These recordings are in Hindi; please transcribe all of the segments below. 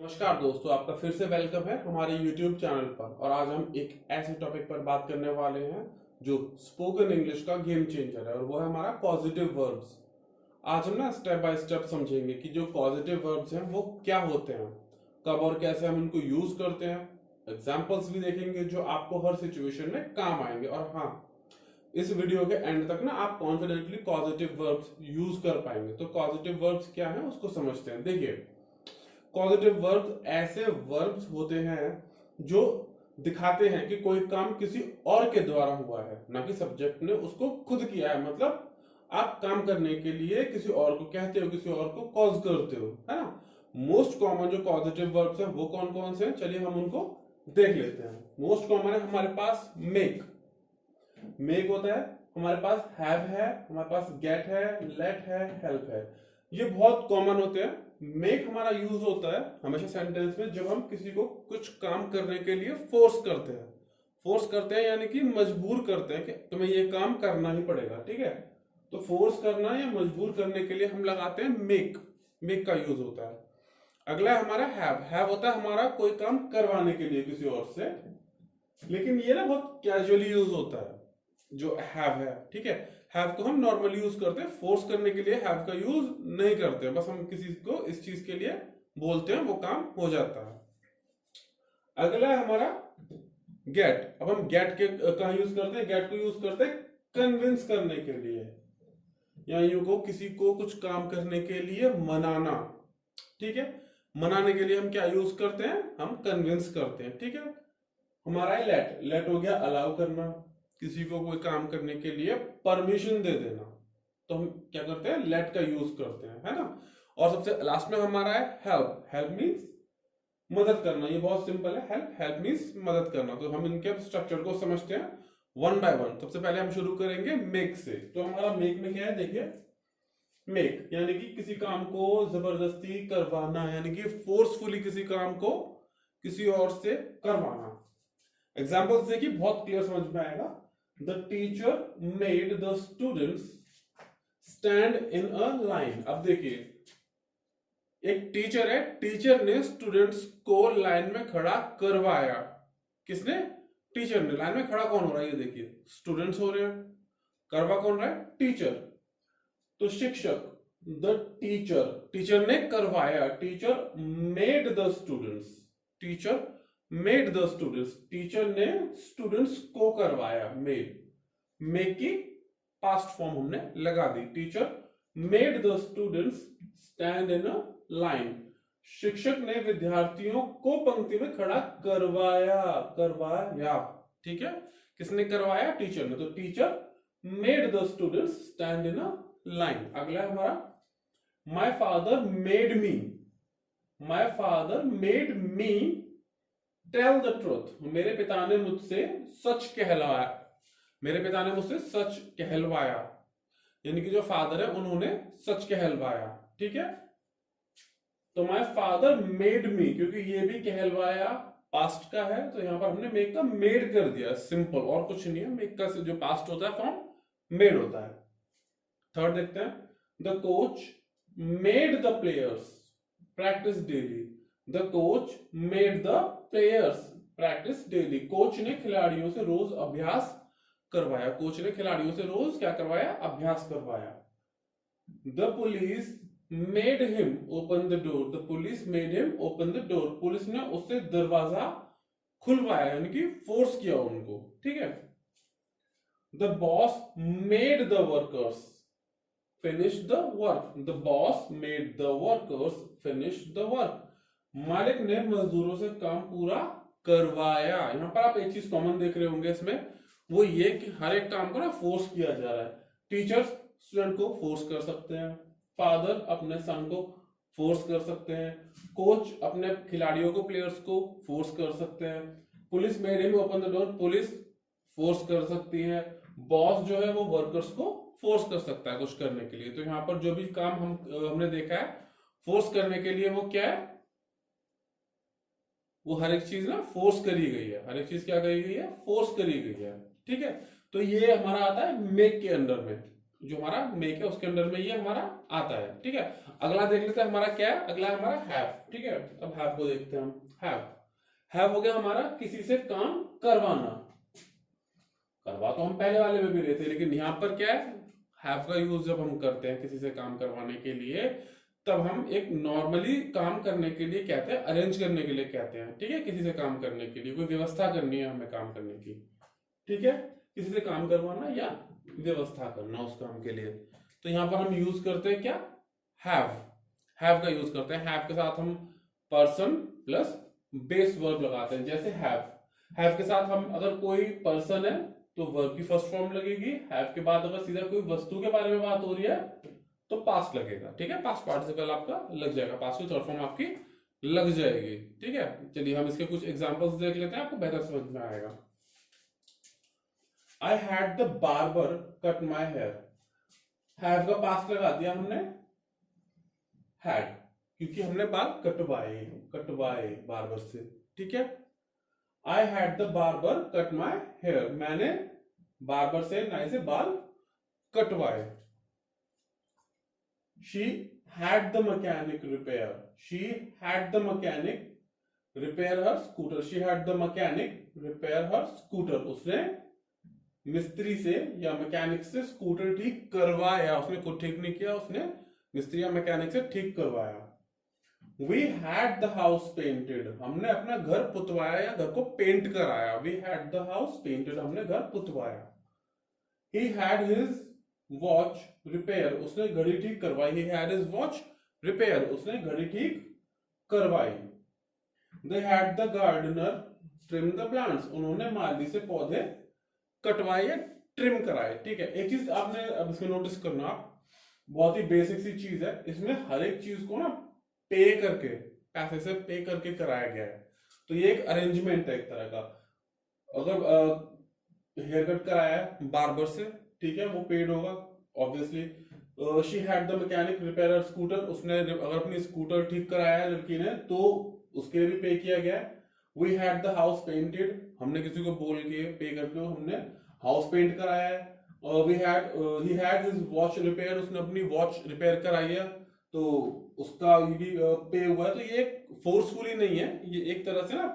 नमस्कार दोस्तों, आपका फिर से वेलकम है हमारे YouTube चैनल पर। और आज हम एक ऐसे टॉपिक पर बात करने वाले हैं जो स्पोकन इंग्लिश का गेम चेंजर है, और वो है हमारा पॉजिटिव वर्ब्स। आज हम ना स्टेप बाय स्टेप समझेंगे कि जो पॉजिटिव वर्ब्स हैं वो क्या होते हैं, कब और कैसे हम उनको यूज करते हैं। एग्जाम्पल्स भी देखेंगे जो आपको हर सिचुएशन में काम आएंगे। और हाँ, इस वीडियो के एंड तक ना आप कॉन्फिडेंटली पॉजिटिव वर्ब्स यूज कर पाएंगे। तो पॉजिटिव वर्ब्स क्या है उसको समझते हैं। देखिए, पॉजिटिव वर्ब्स ऐसे वर्ब्स होते हैं जो दिखाते हैं कि कोई काम किसी और के द्वारा हुआ है, ना कि सब्जेक्ट ने उसको खुद किया है। मतलब आप काम करने के लिए किसी और को कहते हो, किसी और को कॉज करते हो, है ना। मोस्ट कॉमन जो पॉजिटिव वर्ब्स हैं वो कौन कौन से हैं, चलिए हम उनको देख लेते हैं। मोस्ट कॉमन है हमारे पास मेक। मेक होता है, हमारे पास हैव है, हमारे पास गेट है, लेट है, हेल्प है। ये बहुत कॉमन होते हैं। मेक हमारा यूज होता है हमेशा सेंटेंस में जब हम किसी को कुछ काम करने के लिए फोर्स करते हैं। फोर्स करते हैं यानी कि मजबूर करते हैं कि तुम्हें ये काम करना ही पड़ेगा, ठीक है। तो फोर्स करना या मजबूर करने के लिए हम लगाते हैं मेक। मेक का यूज होता है। अगला है हमारा हैव। हैव होता है हमारा कोई काम करवाने के लिए किसी और से, लेकिन ये ना बहुत कैजुअली यूज होता है जो हैव है, ठीक है। हैव को हम नॉर्मली यूज करते हैं, फोर्स करने के लिए हैव का यूज नहीं करते हैं। बस हम किसी को इस चीज के लिए बोलते हैं, वो काम हो जाता है। अगला है हमारा गेट। अब हम गेट के कहा यूज करते हैं, गेट को यूज करते हैं कन्विंस करने के लिए, या यूं को किसी को कुछ काम करने के लिए मनाना, ठीक है। मनाने के लिए हम क्या यूज करते हैं, हम कन्विंस करते हैं, ठीक है। हमारा है लेट। लेट हो गया अलाउ करना, किसी को कोई काम करने के लिए परमिशन दे देना। तो हम क्या करते हैं, लेट का यूज करते हैं, है ना। और सबसे लास्ट में हमारा है हेल्प। हेल्प मीन्स मदद करना। ये बहुत सिंपल है, हेल्प। हेल्प मीन्स मदद करना। तो हम इनके स्ट्रक्चर को समझते हैं वन बाय वन। सबसे पहले हम शुरू करेंगे मेक से। तो हमारा मेक में क्या है, देखिए, मेक यानी कि किसी काम को जबरदस्ती करवाना, यानी कि फोर्सफुली किसी काम को किसी और से करवाना। एग्जाम्पल देखिए, बहुत क्लियर समझ में आएगा। The teacher made the students stand in a line. अब देखिए, एक टीचर है, टीचर ने स्टूडेंट्स को लाइन में खड़ा करवाया। किसने, टीचर ने। लाइन में खड़ा कौन हो रहा है, ये देखिए, स्टूडेंट्स हो रहे हैं। करवा कौन रहा है, टीचर। तो शिक्षक, द टीचर, टीचर ने करवाया। Teacher made the students. Teacher made the students, teacher ने स्टूडेंट्स को करवाया। मेड, मेक की पास्ट फॉर्म हमने लगा दी। Teacher made the students stand in a line. शिक्षक ने विद्यार्थियों को पंक्ति में खड़ा करवाया। करवाया, ठीक है। किसने करवाया, टीचर ने। तो teacher made the students stand in a line. अगला है हमारा my father made me. My father made me tell the truth. मेरे पिता ने मुझसे सच कहलवाया। मेरे पिता ने मुझसे सच कहलवाया, यानी कि जो फादर है उन्होंने सच कहलवाया, ठीक है। तो माय फादर मेड मी, क्योंकि ये भी कहलवाया पास्ट का है, तो यहां पर हमने मेक का मेड कर दिया। सिंपल, और कुछ नहीं है। मेक का जो पास्ट होता है फॉर्म मेड होता है। थर्ड देखते हैं, the coach made the players practice daily. The coach made the players practice daily. Coach ने खिलाड़ियों से रोज अभ्यास करवाया। कोच ने खिलाड़ियों से रोज क्या करवाया, अभ्यास करवाया। The police made him open the door. The police made him open the door. Police ने उससे दरवाजा खुलवाया, यानी कि फोर्स किया उनको, ठीक है। The boss made the workers finish the work. The boss made the workers finish the work. मालिक ने मजदूरों से काम पूरा करवाया। यहां पर आप एक चीज कॉमन देख रहे होंगे इसमें, वो ये कि हर एक काम को ना फोर्स किया जा रहा है। टीचर्स स्टूडेंट को फोर्स कर सकते हैं, फादर अपने सन को फोर्स कर सकते हैं, कोच अपने खिलाड़ियों को, प्लेयर्स को फोर्स कर सकते हैं। Police made him open the door, police force कर सकती है। बॉस जो है वो वर्कर्स को फोर्स कर सकता है कुछ करने के लिए। तो यहाँ पर जो भी काम हमने देखा है फोर्स करने के लिए, वो क्या है, वो हर एक चीज ना फोर्स करी गई है। हर एक चीज क्या करी गई है, फोर्स करी गई है, ठीक है। तो ये हमारा आता है मेक के अंडर में। जो हमारा मेक है उसके अंडर में ये हमारा आता है। ठीक है, अगला देख लेते हैं हमारा क्या है, अगला हमारा हैव। ठीक है, अब हैव को देखते हैं हम। हैव हो गया हमारा किसी से काम करवाना। करवा तो हम पहले वाले में भी लेते हैं, लेकिन यहाँ पर क्या है, हैव का यूज जब हम करते हैं किसी से काम करवाने के लिए, तब हम एक नॉर्मली काम करने के लिए कहते हैं, अरेंज करने के लिए कहते हैं। ठीक है, किसी से काम करने के लिए कोई व्यवस्था करनी है हमें काम करने की। ठीक है, किसी से काम करवाना या व्यवस्था करना उस काम के लिए, तो यहाँ पर हम यूज करते हैं क्या, हैव का यूज करते हैं। हैव के साथ हम पर्सन प्लस बेस वर्ब लगाते हैं, जैसे हैव के साथ हम अगर कोई पर्सन है तो वर्ब की फर्स्ट फॉर्म लगेगी। हैव के बाद अगर सीधा कोई वस्तु के बारे में बात हो रही है तो पास्ट लगेगा। ठीक है, पास्ट पार्टिसिपल आपका लग जाएगा, पास्ट की थर्ड फॉर्म आपकी लग जाएगी। ठीक है, चलिए हम इसके कुछ एग्जांपल्स देख लेते हैं, आपको बेहतर समझ में आएगा। I had the barber cut my hair. Have का पास्ट लगा दिया हमने had, क्योंकि हमने बाल कटवाए बार्बर से। ठीक है, I had the barber cut my hair. मैंने बार्बर से नाई से बाल कटवाए। She had the mechanic repair. She had the mechanic repair her scooter. She had the mechanic repair her scooter. उसने मिस्त्री से या मैकेनिक से स्कूटर ठीक करवाया। उसने खुद ठीक नहीं किया, उसने मिस्त्री या मैकेनिक से ठीक करवाया। We had the house painted. हमने अपना घर पुतवाया या घर को पेंट कराया। We had the house painted. हमने घर पुतवाया। He had his watch repair. उसने घड़ी ठीक करवाई। He had his watch repair. उसने घड़ी ठीक करवाई। They had the gardener trim the plants. उन्होंने माली से पौधे कटवाए या ट्रिम कराए। ठीक है, एक चीज आपने अब इसमें नोटिस करना, आप बहुत ही बेसिक सी चीज है, इसमें हर एक चीज को ना पे करके, पैसे से पे करके कराया गया है। तो ये एक अरेंजमेंट है एक तरह का। अगर हेयर कट कराया है बार्बर से, ठीक है, वो पेड होगा obviously. She had the mechanic repair her scooter, उसने अगर अपनी स्कूटर ठीक कराया है लड़की ने तो उसके लिए भी पे किया गया है। We had the house painted, हमने किसी को बोल के पे करके हमने हाउस पेंट कराया है। और we had he had his watch repair, उसने अपनी वॉच रिपेयर कराई है तो उसका ये भी पे हुआ है। तो ये फोर्सफुली नहीं है, ये एक तरह से ना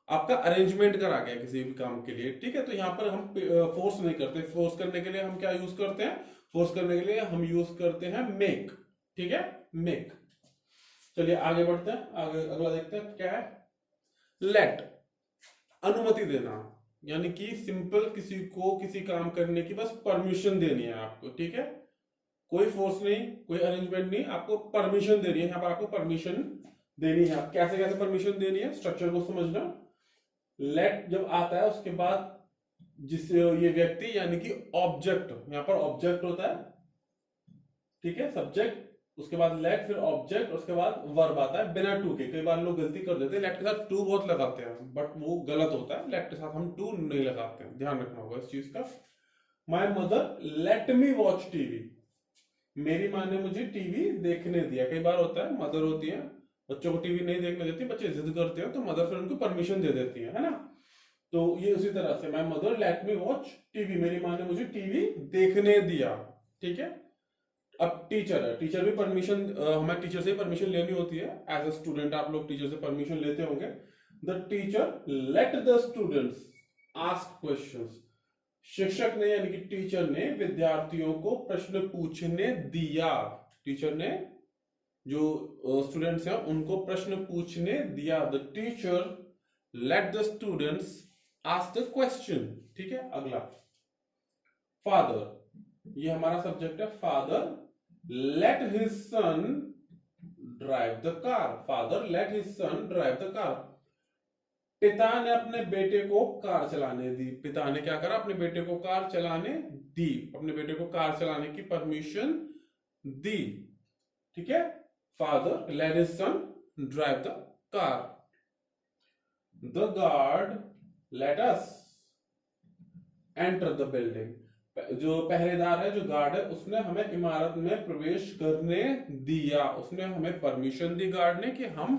आपका अरेंजमेंट करा गया किसी भी काम के लिए। ठीक है, तो यहाँ पर हम फोर्स नहीं करते। फोर्स करने के लिए हम क्या यूज करते हैं, फोर्स करने के लिए हम यूज करते हैं मेक। ठीक है, मेक। चलिए आगे बढ़ते हैं, आगे अगला देखते हैं क्या है। लेट, अनुमति देना, यानी कि सिंपल किसी को किसी काम करने की बस परमिशन देनी है आपको। ठीक है, कोई फोर्स नहीं, कोई अरेंजमेंट नहीं, आपको परमिशन देनी है। यहाँ पर आपको परमिशन देनी है। आप कैसे कैसे परमिशन देनी है, स्ट्रक्चर को समझना। लेट जब आता है उसके बाद जिससे ये व्यक्ति यानी कि ऑब्जेक्ट, यहाँ पर ऑब्जेक्ट होता है। ठीक है, सब्जेक्ट, उसके बाद लेट, फिर ऑब्जेक्ट, उसके बाद वर्ब आता है बिना टू के। कई बार लोग गलती कर देते हैं, लेट के साथ टू बहुत लगाते हैं, बट वो गलत होता है। लेट के साथ हम टू नहीं लगाते हैं, ध्यान रखना होगा इस चीज का। My mother let me watch TV, मेरी माँ ने मुझे टीवी देखने दिया। कई बार होता है मदर होती है, बच्चों को टीवी नहीं देखने देती, बच्चे जिद करते हैं तो मदर फिर उनको परमिशन दे देती है ना। तो ये उसी तरह से, my mother let me watch TV, मेरी माँ ने मुझे टीवी देखने दिया। ठीक है, अब टीचर है, टीचर भी परमिशन, हमें टीचर से परमिशन लेनी होती है। एज अ स्टूडेंट आप लोग टीचर से परमिशन लेते होंगे। The teacher let the students ask questions, शिक्षक ने यानी कि टीचर ने विद्यार्थियों को प्रश्न पूछने दिया। टीचर ने जो स्टूडेंट्स हैं उनको प्रश्न पूछने दिया। The teacher let the students ask the question. ठीक है, अगला फादर, ये हमारा सब्जेक्ट है। Father late his son drive the car, father late his son drive the car. पिता ने अपने बेटे को कार चलाने दी, पिता ने क्या करा, अपने बेटे को कार चलाने दी, अपने बेटे को कार चलाने की परमिशन दी। ठीक है, father late his son drive the car. The guard let us enter the building, जो पहरेदार है, जो गार्ड है, उसने हमें इमारत में प्रवेश करने दिया। उसने हमें परमिशन दी गार्ड ने कि हम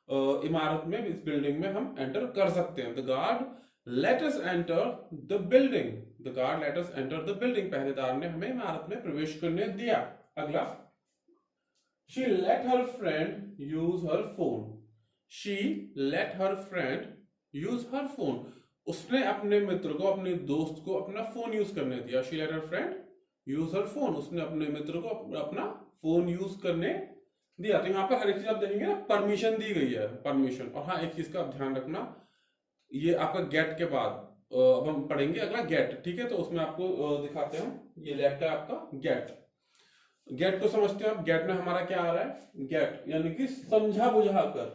इमारत में, इस बिल्डिंग में हम एंटर कर सकते हैं। The guard let us enter the building. The guard let us enter the building, पहरेदार ने हमें इमारत में प्रवेश करने दिया। अगला, she let her friend use her phone, she let her friend use her phone, उसने अपने मित्र को, अपने दोस्त को अपना फोन यूज करने दिया। She let her friend use her phone, उसने अपने मित्र को अपना फोन यूज करने दिया। तो यहाँ पर हर एक चीज आप देखेंगे ना, परमिशन दी गई है, परमिशन। और हाँ, एक चीज का आप ध्यान रखना, ये आपका गेट के बाद अब हम पढ़ेंगे अगला गेट, ठीक है। तो उसमें आपको दिखाते हैं, ये लेफ्ट है आपका गेट। गेट को समझते हैं आप, गेट में हमारा क्या आ रहा है, गेट यानी कि समझा बुझा कर,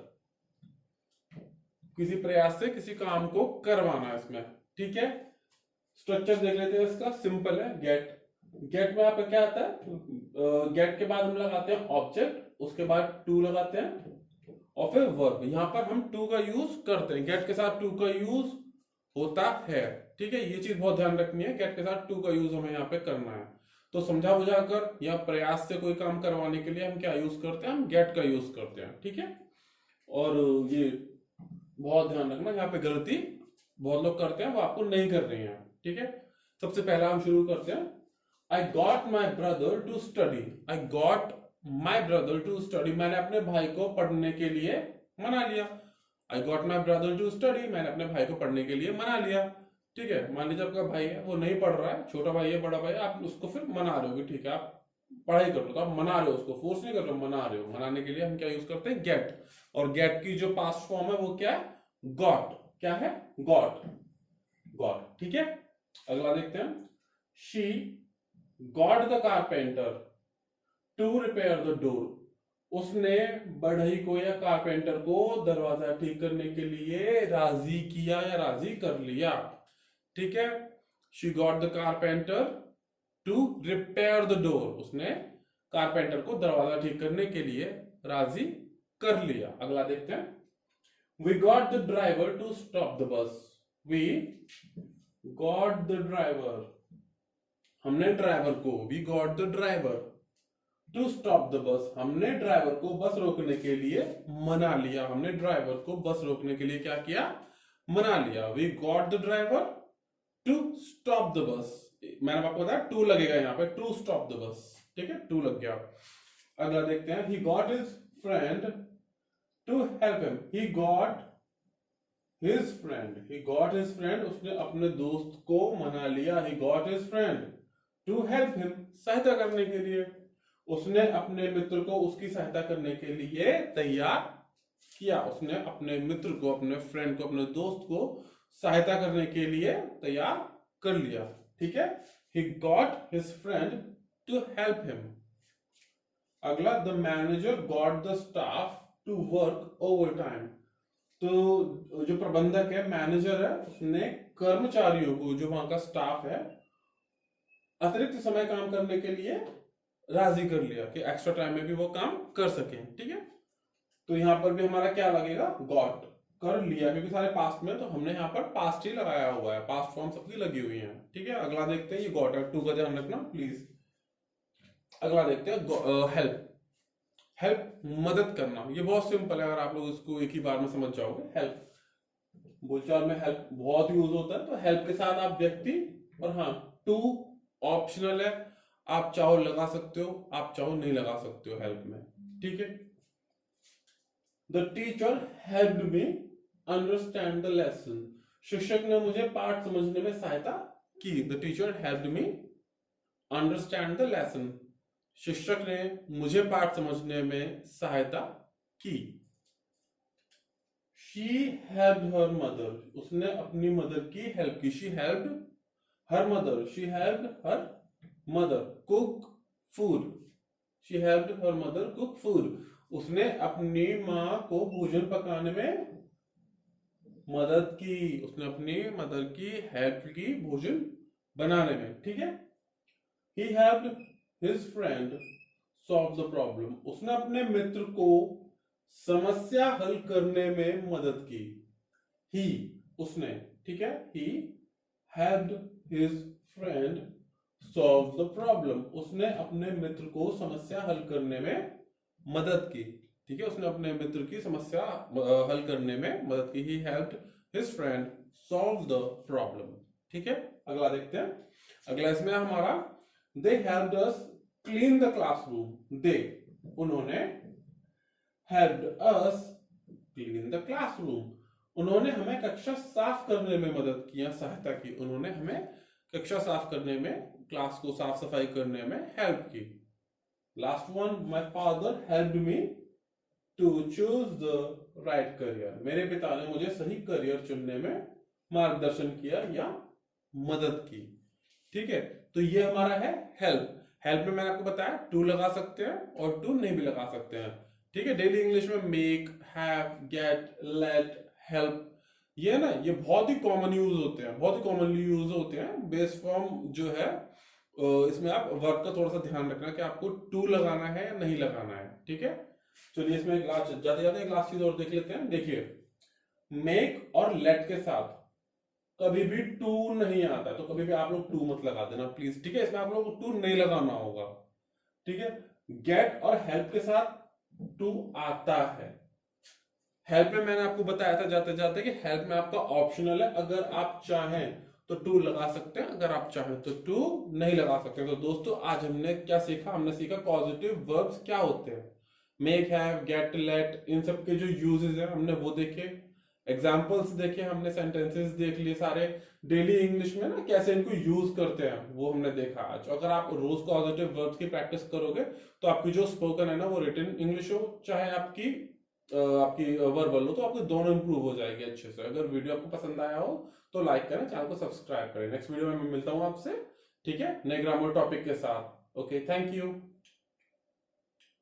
किसी प्रयास से किसी काम को करवाना है इसमें, ठीक है। स्ट्रक्चर देख लेते हैं इसका, सिंपल है गेट। गेट में आपका क्या आता है, गेट के बाद हम लगाते हैं ऑब्जेक्ट, उसके बाद टू लगाते हैं और फिर वर्ब। यहां पर हम टू का यूज करते हैं, गेट के साथ टू का यूज होता है, ठीक है। ये चीज बहुत ध्यान रखनी है, गेट के साथ टू का यूज हमें यहाँ पे करना है। तो समझा बुझा कर या प्रयास से कोई काम करवाने के लिए हम क्या यूज करते हैं, हम गेट का यूज करते हैं, ठीक है। और ये बहुत ध्यान रखना, यहाँ पे गलती बहुत लोग करते हैं, वो आपको नहीं कर रहे हैं, ठीक है। सबसे पहला हम शुरू करते हैं, I got my brother to study. I got my brother to study. मैंने अपने भाई को पढ़ने के लिए मना लिया। I got my brother to study. मैंने अपने भाई को पढ़ने के लिए मना लिया, ठीक है। मान लीजिए आपका भाई है, वो नहीं पढ़ रहा है, छोटा भाई है, बड़ा भाई है, आप उसको फिर मना रहे हो, ठीक है, आप पढ़ाई कर लो, तो आप मना रहे हो उसको, फोर्स नहीं कर रहे हो, मना रहे हो। मनाने के लिए हम क्या यूज करते हैं, गेट। और गेट की जो पास्ट फॉर्म है वो क्या है, गॉट। क्या है, गॉट, गॉट, ठीक है। अगला देखते हैं, she got the carpenter to repair the door. उसने बढ़ई को या कारपेंटर को दरवाजा ठीक करने के लिए राजी किया या राजी कर लिया, ठीक है। She got the carpenter to repair the door. उसने कारपेंटर को दरवाजा ठीक करने के लिए राजी कर लिया। अगला देखते हैं, We got the driver to stop the bus. We got the driver. हमने ड्राइवर को, we got the driver to stop the bus, हमने ड्राइवर को बस रोकने के लिए मना लिया। हमने ड्राइवर को बस रोकने के लिए क्या किया, मना लिया। We got the driver to stop the bus. मैंने आपको बताया टू लगेगा यहाँ पे, टू स्टॉप द बस, ठीक है, टू लग गया। अगला देखते हैं, he got his friend to help him. He got his friend, he got his friend, उसने अपने दोस्त को मना लिया। He got his friend to help him, सहायता करने के लिए। उसने अपने मित्र को उसकी सहायता करने के लिए तैयार किया। उसने अपने मित्र को, अपने फ्रेंड को, अपने दोस्त को सहायता करने के लिए तैयार कर लिया, ठीक है। He got his friend to help him. अगला, the manager got the staff to work overtime. तो जो प्रबंधक है, मैनेजर है, उसने कर्मचारियों को, जो वहां का स्टाफ है, अतिरिक्त समय काम करने के लिए राजी कर लिया कि एक्स्ट्रा टाइम में भी वो काम कर सके, ठीक है। तो यहां पर भी हमारा क्या लगेगा, गॉट, कर लिया, क्योंकि सारे पास्ट में, तो हमने यहाँ पर पास्ट ही लगाया हुआ है, पास्ट फॉर्म सबकी लगी हुई है, ठीक है। अगला देखते हैं, ये गॉट है, टू का ध्यान रखना प्लीज। अगला देखते हैं, हेल्प। हेल्प मदद करना, ये बहुत सिंपल है, अगर आप लोग इसको एक ही बार में समझ जाओगे। हेल्प, बोलचाल में हेल्प बहुत यूज होता है, तो हेल्प के साथ आप व्यक्ति, और हाँ, टू ऑप्शनल है, आप चाहो लगा सकते हो, आप चाहो नहीं लगा सकते हो हेल्प में, ठीक है। The teacher helped me understand the lesson. शिक्षक ने मुझे पाठ समझने में सहायता की। The teacher helped me understand the lesson. शिक्षक ने मुझे पाठ समझने में सहायता की। She helped her mother. उसने अपनी मदर की हेल्प की। She helped her mother. She helped her mother cook food. She helped her mother cook food. उसने अपनी माँ को भोजन पकाने में मदद की। उसने अपनी मदर की हेल्प की भोजन बनाने में, ठीक है। He helped his friend solve the problem. उसने अपने मित्र को समस्या हल करने में मदद की। He, उसने, ठीक है। He helped his friend solve the problem. उसने अपने मित्र को समस्या हल करने में मदद की, ठीक है। उसने अपने मित्र की समस्या हल करने में मदद की। He helped his friend solve the problem. ठीक है, अगला देखते हैं। अगला इसमें हमारा they helped us clean the classroom. They, उन्होंने, helped us clean the classroom, उन्होंने हमें कक्षा साफ करने में मदद की, सहायता की। उन्होंने हमें कक्षा साफ करने में, क्लास को साफ सफाई करने में हेल्प की। Last one, my father helped me to choose the right career. मेरे पिता ने मुझे सही करियर चुनने में मार्गदर्शन किया या मदद की। ठीक है, तो ये हमारा है हेल्प। हेल्प में मैंने आपको बताया टू लगा सकते हैं और टू नहीं भी लगा सकते हैं। ठीक है, डेली इंग्लिश में make, have, get, let, help, ये ना, ये बहुत ही कॉमन यूज होते हैं, बहुत ही कॉमनली यूज होते हैं। बेस फॉर्म जो है इसमें आप वर्ब का थोड़ा सा ध्यान रखना कि आपको टू लगाना है या नहीं लगाना है। ठीक है, चलिए इसमें जाते जाते एक लास्ट चीज और देख लेते हैं। देखिए, मेक और लेट के साथ कभी भी टू नहीं आता, तो कभी भी आप लोग टू मत लगा देना प्लीज। ठीक है, इसमें आप लोगों को टू नहीं लगाना होगा। ठीक है, गेट और हेल्प के साथ टू आता है। हेल्प में मैंने आपको बताया था जाते जाते कि हेल्प में आपका ऑप्शनल है, अगर आप चाहें तो टू लगा सकते हैं, अगर आप चाहें तो टू नहीं लगा सकते। तो दोस्तों आज हमने क्या सीखा, हमने सीखा पॉजिटिव वर्ब्स क्या होते हैं। मेक, हैव, गेट, लेट, इन सब के जो यूजेस हैं हमने वो देखे, एग्जाम्पल्स देखे हमने, सेंटेंसेस देख लिए सारे। डेली इंग्लिश में ना कैसे इनको यूज करते हैं वो हमने देखा आज। अगर आप रोज पॉजिटिव वर्ब्स की प्रैक्टिस करोगे तो आपकी जो स्पोकन है ना, वो रिटन इंग्लिश हो चाहे आपकी वर्बल हो, तो आपको दोनों इंप्रूव हो जाएगी अच्छे से। अगर वीडियो आपको पसंद आया हो तो लाइक करें, चैनल को सब्सक्राइब करें। नेक्स्ट वीडियो में मैं मिलता हूं आपसे, ठीक है, नए ग्रामर टॉपिक के साथ। Okay, thank you.